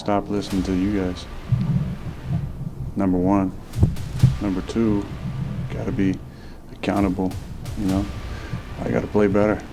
stop listening to you guys. Number one. Number two, got to be accountable, you know. I got to play better.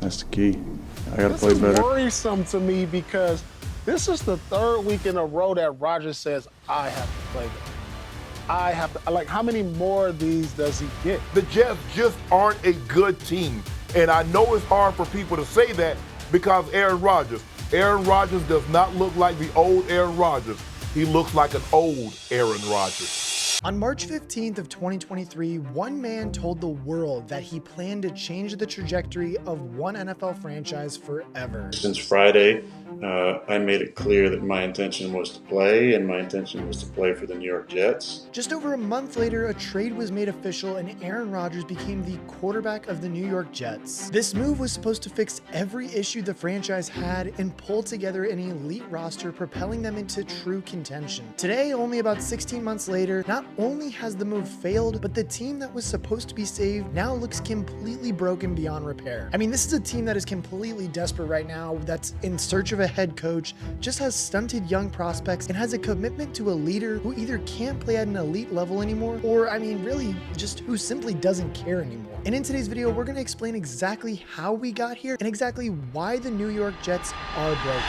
That's the key. I got to play better. This is worrisome to me because this is the third week in a row that Rodgers says, I have to play better. I have to, like, how many more of these does he get? The Jets just aren't a good team. And I know it's hard for people to say that because Aaron Rodgers does not look like the old Aaron Rodgers. He looks like an old Aaron Rodgers. On March 15th of 2023, one man told the world that he planned to change the trajectory of one NFL franchise forever. Since Friday, I made it clear that my intention was to play, and my intention was to play for the New York Jets. Just over a month later, a trade was made official and Aaron Rodgers became the quarterback of the New York Jets. This move was supposed to fix every issue the franchise had and pull together an elite roster, propelling them into true contention. Today, only about 16 months later, not only has the move failed, but the team that was supposed to be saved now looks completely broken beyond repair. I mean, this is a team that is completely desperate right now, that's in search of a head coach, just has stunted young prospects, and has a commitment to a leader who either can't play at an elite level anymore, or I mean, really, just who simply doesn't care anymore. And in today's video, we're going to explain exactly how we got here and exactly why the New York Jets are broken.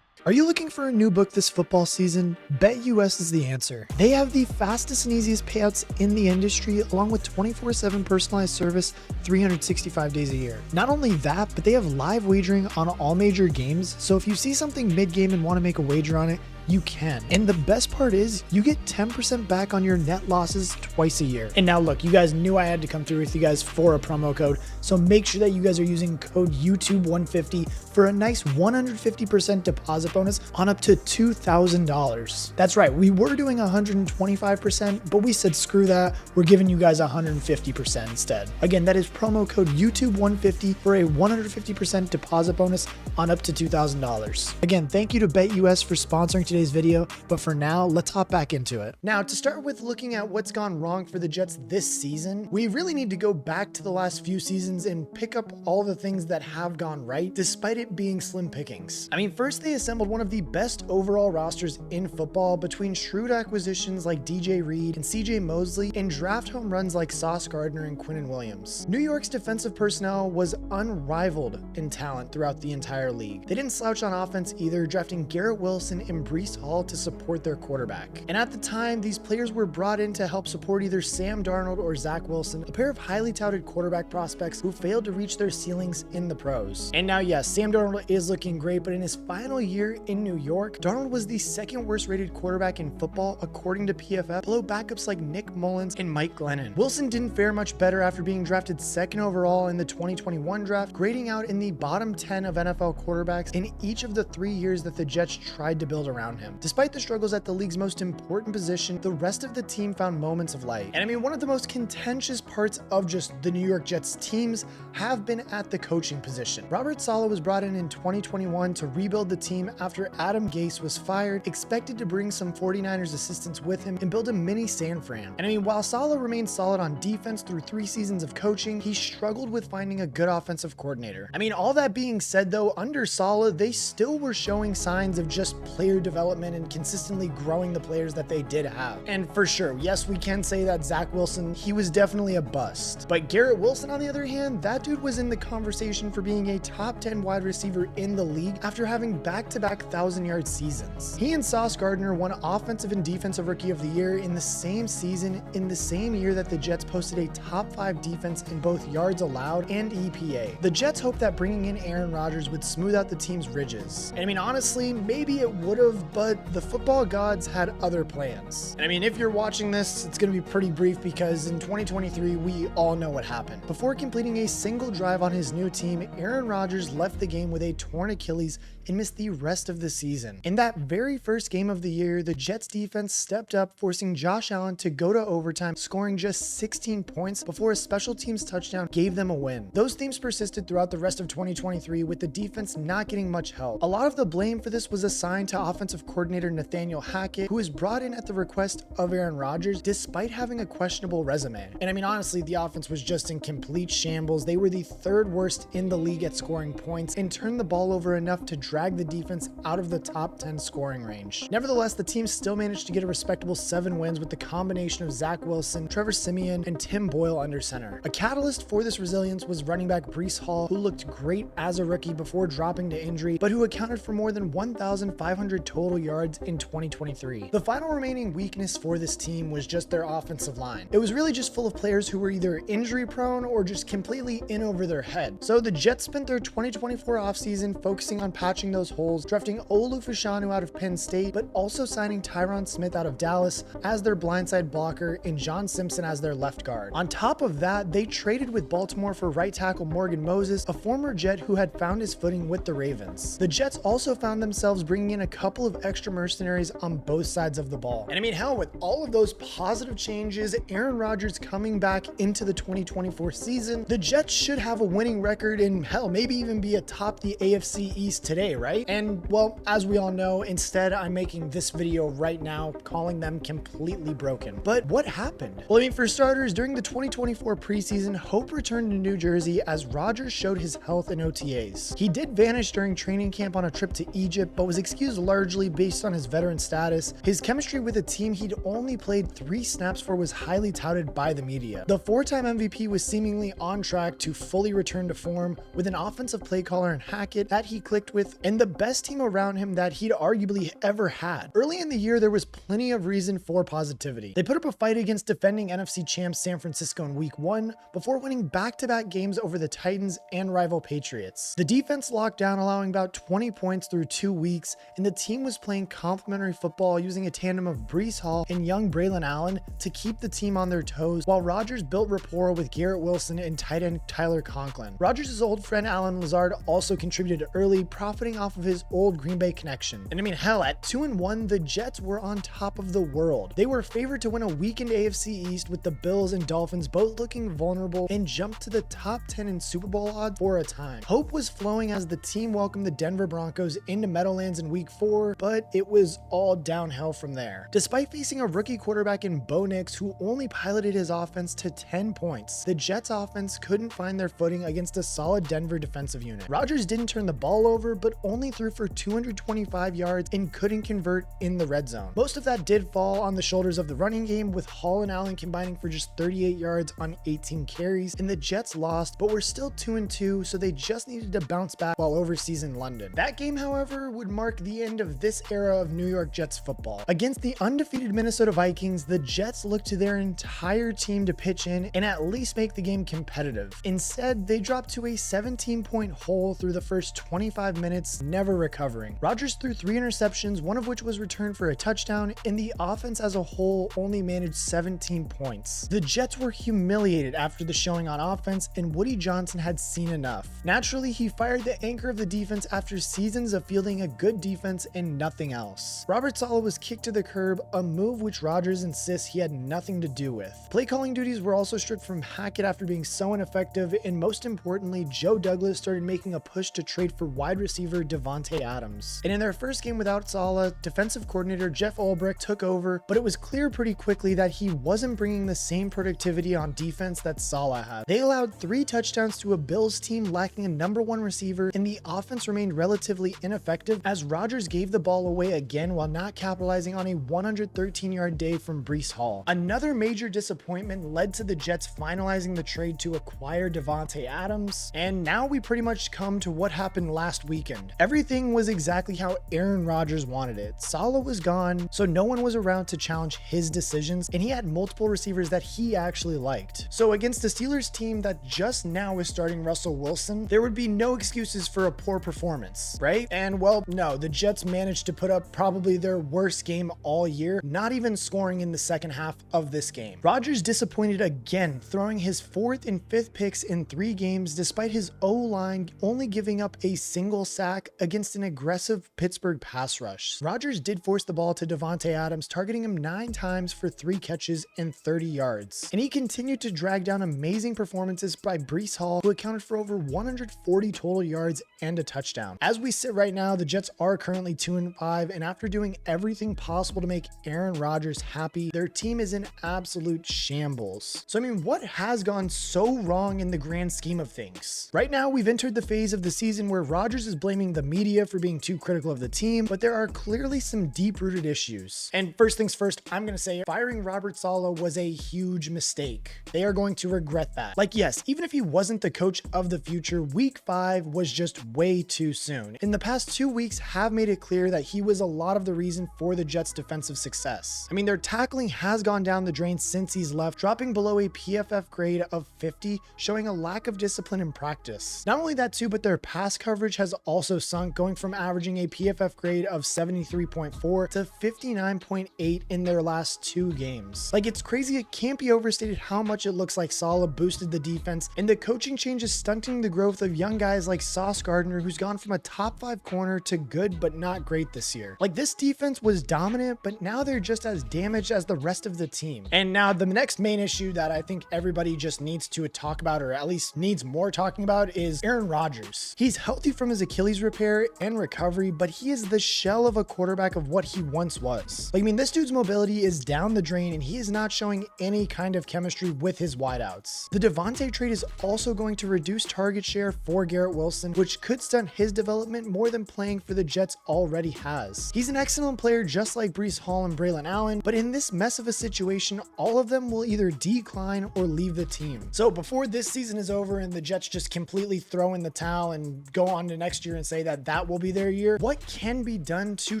Are you looking for a new book this football season? BetUS is the answer. They have the fastest and easiest payouts in the industry, along with 24/7 personalized service 365 days a year. Not only that, but they have live wagering on all major games, so if you see something mid-game and want to make a wager on it, you can. And the best part is you get 10% back on your net losses twice a year. And now look, you guys knew I had to come through with you guys for a promo code, so make sure that you guys are using code YouTube150 for a nice 150% deposit bonus on up to $2,000. That's right, we were doing 125%, but we said screw that, we're giving you guys 150% instead. Again, that is promo code YouTube150 for a 150% deposit bonus on up to $2,000. Again, thank you to BetUS for sponsoring today's video, but for now, let's hop back into it. Now, to start with looking at what's gone wrong for the Jets this season, we really need to go back to the last few seasons and pick up all the things that have gone right, despite it being slim pickings. I mean, first they assembled one of the best overall rosters in football between shrewd acquisitions like DJ Reed and CJ Mosley and draft home runs like Sauce Gardner and Quinnen Williams. New York's defensive personnel was unrivaled in talent throughout the entire league. They didn't slouch on offense either, drafting Garrett Wilson and Breece Hall to support their quarterback. And at the time, these players were brought in to help support either Sam Darnold or Zach Wilson, a pair of highly touted quarterback prospects who failed to reach their ceilings in the pros. And now, yes, Sam Darnold is looking great, but in his final year in New York, Darnold was the second worst rated quarterback in football according to PFF, below backups like Nick Mullins and Mike Glennon. Wilson didn't fare much better after being drafted second overall in the 2021 draft, grading out in the bottom 10 of NFL quarterbacks in each of the 3 years that the Jets tried to build around him. Despite the struggles at the league's most important position, the rest of the team found moments of light. And I mean, one of the most contentious parts of just the New York Jets teams have been at the coaching position. Robert Saleh was brought in 2021 to rebuild the team after Adam Gase was fired, expected to bring some 49ers assistants with him and build a mini San Fran. And I mean, while Saleh remained solid on defense through 3 seasons of coaching, he struggled with finding a good offensive coordinator. I mean, all that being said though, under Saleh, they still were showing signs of just player development and consistently growing the players that they did have. And for sure, yes, we can say that Zach Wilson, he was definitely a bust. But Garrett Wilson, on the other hand, that dude was in the conversation for being a top 10 wide receiver in the league after having back-to-back 1,000-yard seasons. He and Sauce Gardner won Offensive and Defensive Rookie of the Year in the same season, in the same year that the Jets posted a top 5 defense in both yards allowed and EPA. The Jets hoped that bringing in Aaron Rodgers would smooth out the team's ridges. And I mean, honestly, maybe it would have, but the football gods had other plans. And I mean, if you're watching this, it's going to be pretty brief because in 2023, we all know what happened. Before completing a single drive on his new team, Aaron Rodgers left the game with a torn Achilles and missed the rest of the season. In that very first game of the year, the Jets defense stepped up, forcing Josh Allen to go to overtime, scoring just 16 points before a special teams touchdown gave them a win. Those themes persisted throughout the rest of 2023, with the defense not getting much help. A lot of the blame for this was assigned to offensive coordinator Nathaniel Hackett, who was brought in at the request of Aaron Rodgers despite having a questionable resume. And I mean, honestly, the offense was just in complete shambles. They were the third worst in the league at scoring points and turned the ball over enough to drag the defense out of the top 10 scoring range. Nevertheless, the team still managed to get a respectable 7 wins with the combination of Zach Wilson, Trevor Siemian, and Tim Boyle under center. A catalyst for this resilience was running back Breece Hall, who looked great as a rookie before dropping to injury, but who accounted for more than 1,500 total yards in 2023. The final remaining weakness for this team was just their offensive line. It was really just full of players who were either injury prone or just completely in over their head. So the Jets spent their 2024 offseason focusing on patching those holes, drafting Olu Fashanu out of Penn State, but also signing Tyron Smith out of Dallas as their blindside blocker and John Simpson as their left guard. On top of that, they traded with Baltimore for right tackle Morgan Moses, a former Jet who had found his footing with the Ravens. The Jets also found themselves bringing in a couple of extra mercenaries on both sides of the ball. And I mean, hell, with all of those positive changes, Aaron Rodgers coming back into the 2024 season, the Jets should have a winning record and hell, maybe even be atop the AFC East today, right? And well, as we all know, instead I'm making this video right now calling them completely broken. But what happened? Well, I mean, for starters, during the 2024 preseason, hope returned to New Jersey as Rodgers showed his health in OTAs. He did vanish during training camp on a trip to Egypt, but was excused largely based on his veteran status. His chemistry with a team he'd only played 3 snaps for was highly touted by the media. The 4-time MVP was seemingly on track to fully return to form with an offensive play caller in Hackett that he clicked with and the best team around him that he'd arguably ever had. Early in the year, there was plenty of reason for positivity. They put up a fight against defending NFC champs San Francisco in week 1 before winning back-to-back games over the Titans and rival Patriots. The defense locked down, allowing about 20 points through 2 weeks, and the team was playing complementary football using a tandem of Breece Hall and young Braylon Allen to keep the team on their toes, while Rodgers built rapport with Garrett Wilson and tight end Tyler Conklin. Rodgers' old friend Alan Lazard also contributed early, profiting off of his old Green Bay connection. And I mean, hell, at 2-1, the Jets were on top of the world. They were favored to win a weakened AFC East with the Bills and Dolphins both looking vulnerable and jumped to the top 10 in Super Bowl odds for a time. Hope was flowing as the team welcomed the Denver Broncos into Meadowlands in week 4, but it was all downhill from there. Despite facing a rookie quarterback in Bo Nix who only piloted his offense to 10 points, the Jets offense couldn't find their footing against a solid Denver defensive unit. Rodgers didn't turn the ball over, but only threw for 225 yards and couldn't convert in the red zone. Most of that did fall on the shoulders of the running game, with Hall and Allen combining for just 38 yards on 18 carries, and the Jets lost, but were still 2-2, so they just needed to bounce back while overseas in London. That game, however, would mark the end of this era of New York Jets football. Against the undefeated Minnesota Vikings, the Jets looked to their entire team to pitch in and at least make the game competitive. Instead, they dropped to a 17-point hole through the first 25 minutes, never recovering. Rodgers threw 3 interceptions, one of which was returned for a touchdown, and the offense as a whole only managed 17 points. The Jets were humiliated after the showing on offense, and Woody Johnson had seen enough. Naturally, he fired the anchor of the defense after seasons of fielding a good defense and nothing else. Robert Saleh was kicked to the curb, a move which Rodgers insists he had nothing to do with. Play calling duties were also stripped from Hackett after being so ineffective, and most importantly, Joe Douglas started making a push to trade for wide receiver Davante Adams. And in their first game without Saleh, defensive coordinator Jeff Ulbrich took over, but it was clear pretty quickly that he wasn't bringing the same productivity on defense that Saleh had. They allowed 3 touchdowns to a Bills team lacking a number 1 receiver, and the offense remained relatively ineffective as Rodgers gave the ball away again while not capitalizing on a 113-yard day from Breece Hall. Another major disappointment led to the Jets finalizing the trade to acquire Davante Adams, and now we pretty much come to what happened last weekend. Everything was exactly how Aaron Rodgers wanted it. Saleh was gone, so no one was around to challenge his decisions, and he had multiple receivers that he actually liked. So against the Steelers team that just now is starting Russell Wilson, there would be no excuses for a poor performance, right? And well, no, the Jets managed to put up probably their worst game all year, not even scoring in the second half of this game. Rodgers disappointed again, throwing his 4th and 5th picks in 3 games despite his O-line only giving up a single sack against an aggressive Pittsburgh pass rush. Rodgers did force the ball to Davante Adams, targeting him 9 times for 3 catches and 30 yards. And he continued to drag down amazing performances by Breece Hall, who accounted for over 140 total yards and a touchdown. As we sit right now, the Jets are currently 2-2 7-5, and after doing everything possible to make Aaron Rodgers happy, their team is in absolute shambles. So I mean, what has gone so wrong in the grand scheme of things? Right now, we've entered the phase of the season where Rodgers is blaming the media for being too critical of the team, but there are clearly some deep-rooted issues. And first things first, I'm going to say firing Robert Saleh was a huge mistake. They are going to regret that. Like, yes, even if he wasn't the coach of the future, week 5 was just way too soon. In the past 2 weeks have made it clear that he was a lot of the reason for the Jets' defensive success. I mean, their tackling has gone down the drain since he's left, dropping below a PFF grade of 50, showing a lack of discipline in practice. Not only that too, but their pass coverage has also sunk, going from averaging a PFF grade of 73.4 to 59.8 in their last 2 games. Like, it's crazy. It can't be overstated how much it looks like Saleh boosted the defense, and the coaching change is stunting the growth of young guys like Sauce Gardner, who's gone from a top 5 corner to good but not great this year. Like, this defense was dominant, but now they're just as damaged as the rest of the team. And now the next main issue that I think everybody just needs to talk about, or at least needs more talking about, is Aaron Rodgers. He's healthy from his Achilles repair and recovery, but he is the shell of a quarterback of what he once was. Like, I mean, this dude's mobility is down the drain, and he is not showing any kind of chemistry with his wideouts. The Devontae trade is also going to reduce target share for Garrett Wilson, which could stunt his development more than playing for the Jets already has. He's an excellent player just like Breece Hall and Braylon Allen, but in this mess of a situation, all of them will either decline or leave the team. So before this season is over and the Jets just completely throw in the towel and go on to next year and say that that will be their year, what can be done to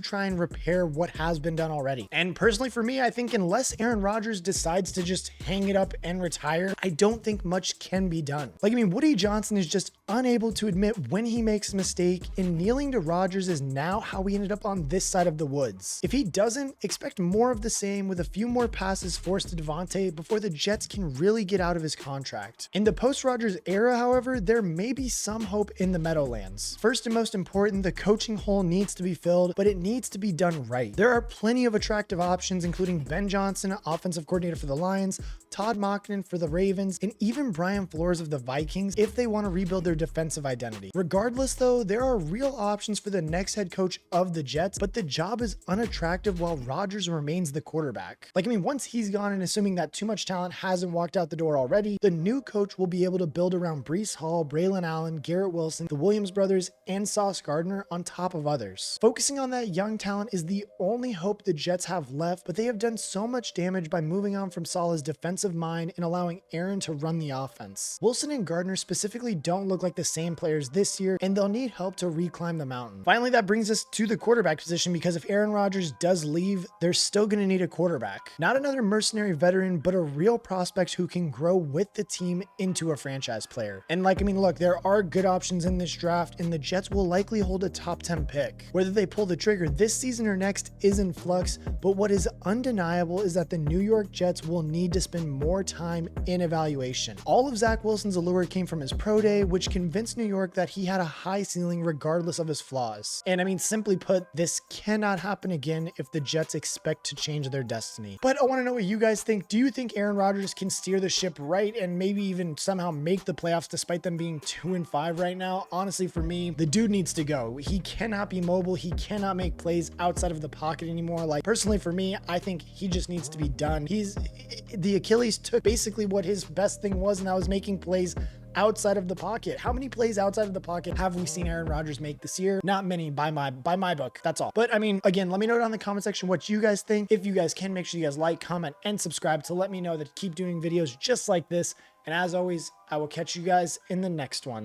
try and repair what has been done already? And personally for me, I think unless Aaron Rodgers decides to just hang it up and retire, I don't think much can be done. Like, I mean, Woody Johnson is just unable to admit when he makes a mistake, and kneeling to Rodgers is now how we ended up on this side of the woods. If he doesn't, expect more of the same, with a few more passes forced to Devontae before the Jets can really get out of his contract. In the post-Rodgers era, however, there may be some hope in the Meadowlands. First and most important, the coaching hole needs to be filled, but it needs to be done right. There are plenty of attractive options, including Ben Johnson, offensive coordinator for the Lions, Todd Monken for the Ravens, and even Brian Flores of the Vikings if they want to rebuild their defensive identity. Regardless though, there are real options for the next head coach of the Jets, but the job is unattractive while Rodgers remains the quarterback. Like, I mean, once he's gone, and assuming that too much talent hasn't walked out the door already, the new coach will be able to build around Breece Hall, Braylon Allen, Garrett Wilson, the Williams brothers, and Sauce Gardner on top of others. Focusing on that young talent is the only hope the Jets have left, but they have done so much damage by moving on from Saleh's defensive mind and allowing Aaron to run the offense. Wilson and Gardner specifically don't look like the same players this year, and they'll need help to reclimb the mountain. Finally, that brings us to the quarterback position, because if Aaron Rodgers does leave, they're still going to need a quarterback. Not another mercenary veteran, but a real prospect who can grow with the team into a franchise player. And like, I mean, look, there are good options in this draft, and the Jets will likely hold a top 10 pick. Whether they pull the trigger this season or next is in flux, but what is undeniable is that the New York Jets will need to spend more time in evaluation. All of Zach Wilson's allure came from his pro day, which convinced New York that he had a high ceiling regardless of his flaws. And I mean, simply put, this cannot happen again if the Jets expect to change their destiny. But I want to know what you guys think. Do you think Aaron Rodgers can steer the ship right and maybe even somehow make the playoffs despite them being 2-5 right now? Honestly, for me, the dude needs to go. He cannot be mobile. He cannot make plays outside of the pocket anymore. Like, personally for me, I think he just needs to be done. The Achilles took basically what his best thing was, and that was making plays outside of the pocket. How many plays outside of the pocket have we seen Aaron Rodgers make this year? Not many by my book. That's all. But I mean, again, let me know down in the comment section what you guys think. If you guys can, make sure you guys like, comment, and subscribe to let me know that keep doing videos just like this. And as always, I will catch you guys in the next one.